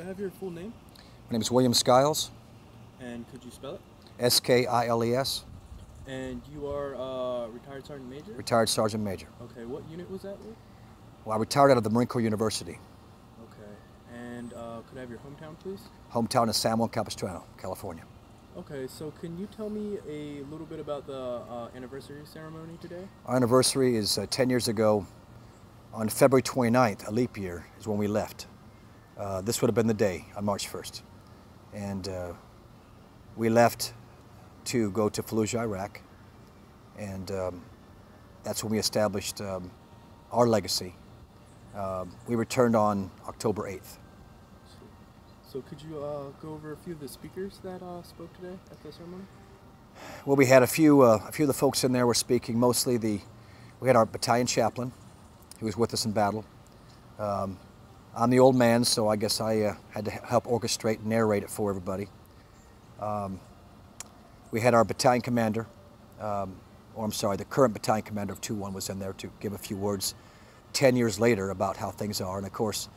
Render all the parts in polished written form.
I have your full name? My name is William Skiles. And could you spell it? S-K-I-L-E-S. And you are retired Sergeant Major? Retired Sergeant Major. Okay, what unit was that with? Well, I retired out of the Marine Corps University. Okay, and could I have your hometown, please? Hometown is San Juan Capistrano, California. Okay, so can you tell me a little bit about the anniversary ceremony today? Our anniversary is 10 years ago. On February 29th, a leap year, is when we left. This would have been the day, on March 1st. And we left to go to Fallujah, Iraq. And that's when we established our legacy. We returned on October 8th. So could you go over a few of the speakers that spoke today at the ceremony? Well, we had a few of the folks in there were speaking. Mostly we had our battalion chaplain, who was with us in battle. I'm the old man, so I guess I had to help orchestrate and narrate it for everybody. We had our battalion commander, or I'm sorry, the current battalion commander of 2-1 was in there to give a few words 10 years later about how things are. And of course,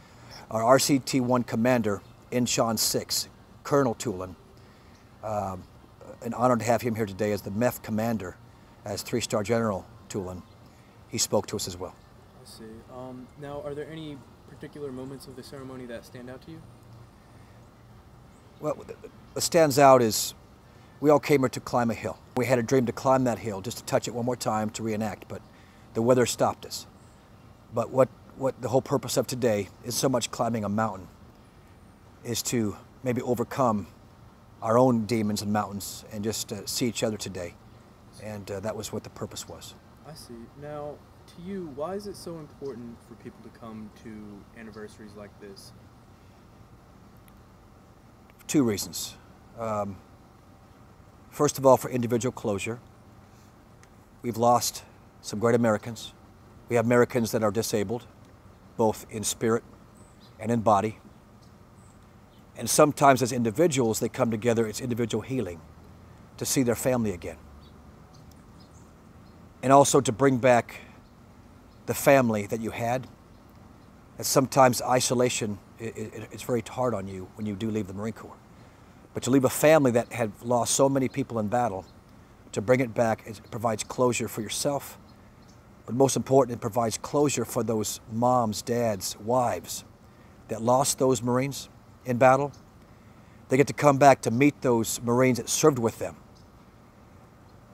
our RCT-1 commander in Sean 6, Colonel Tulin, an honor to have him here today as the MEF commander, as 3-star General Tulin. He spoke to us as well. I see. Now, are there any particular moments of the ceremony that stand out to you? Well, what stands out is we all came here to climb a hill. We had a dream to climb that hill, just to touch it one more time to reenact, but the weather stopped us. But what the whole purpose of today is so much climbing a mountain, is to maybe overcome our own demons and mountains and just see each other today. And that was what the purpose was. I see. Now, to you, why is it so important for people to come to anniversaries like this? 2 reasons. First of all, for individual closure. We've lost some great Americans. We have Americans that are disabled, both in spirit and in body. And sometimes as individuals, they come together, it's individual healing, to see their family again. And also to bring back the family that you had. And sometimes isolation is very hard on you when you do leave the Marine Corps. But to leave a family that had lost so many people in battle, to bring it back, it provides closure for yourself. But most important, it provides closure for those moms, dads, wives that lost those Marines in battle. They get to come back to meet those Marines that served with them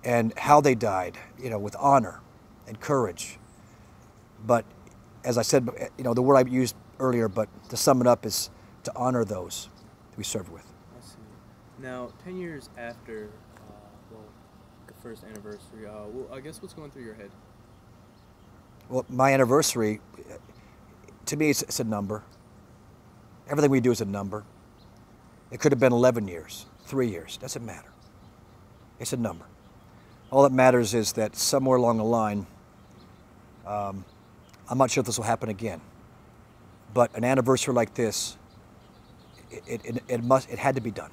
and how they died, with honor and courage. But as I said, the word I used earlier, but to sum it up is to honor those we served with. I see. Now, 10 years after, the first anniversary, I guess what's going through your head? Well, my anniversary, to me, it's a number. Everything we do is a number. It could have been 11 years, 3 years, doesn't matter. It's a number. All that matters is that somewhere along the line, I'm not sure if this will happen again, but an anniversary like this, it had to be done.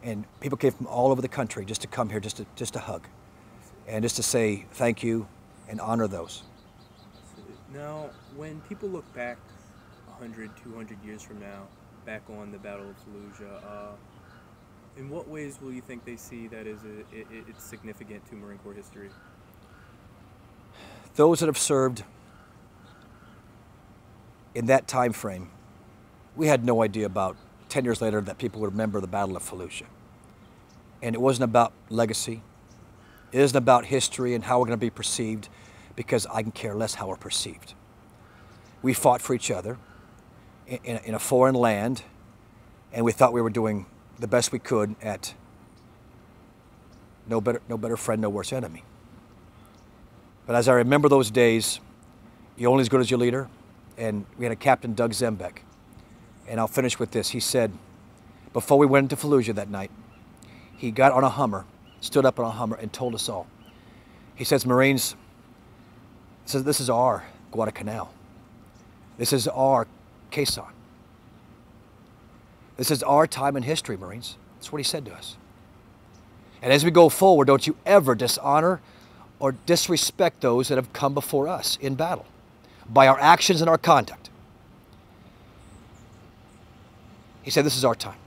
And people came from all over the country just to come here, just to hug, and just to say thank you and honor those. Now, when people look back 100, 200 years from now, back on the Battle of Fallujah, in what ways will you think they see that it's significant to Marine Corps history? Those that have served in that time frame, we had no idea about 10 years later that people would remember the Battle of Fallujah. And it wasn't about legacy. It isn't about history and how we're going to be perceived, because I can care less how we're perceived. We fought for each other in a foreign land, and we thought we were doing the best we could at no better friend, no worse enemy. But as I remember those days, you're only as good as your leader. And we had a Captain, Doug Zembeck. And I'll finish with this. He said, before we went into Fallujah that night, he got on a Hummer, stood up on a Hummer, and told us all. He says, Marines, this is our Guadalcanal. This is our Quezon. This is our time in history, Marines. That's what he said to us. And as we go forward, don't you ever dishonor or disrespect those that have come before us in battle by our actions and our conduct. He said, this is our time.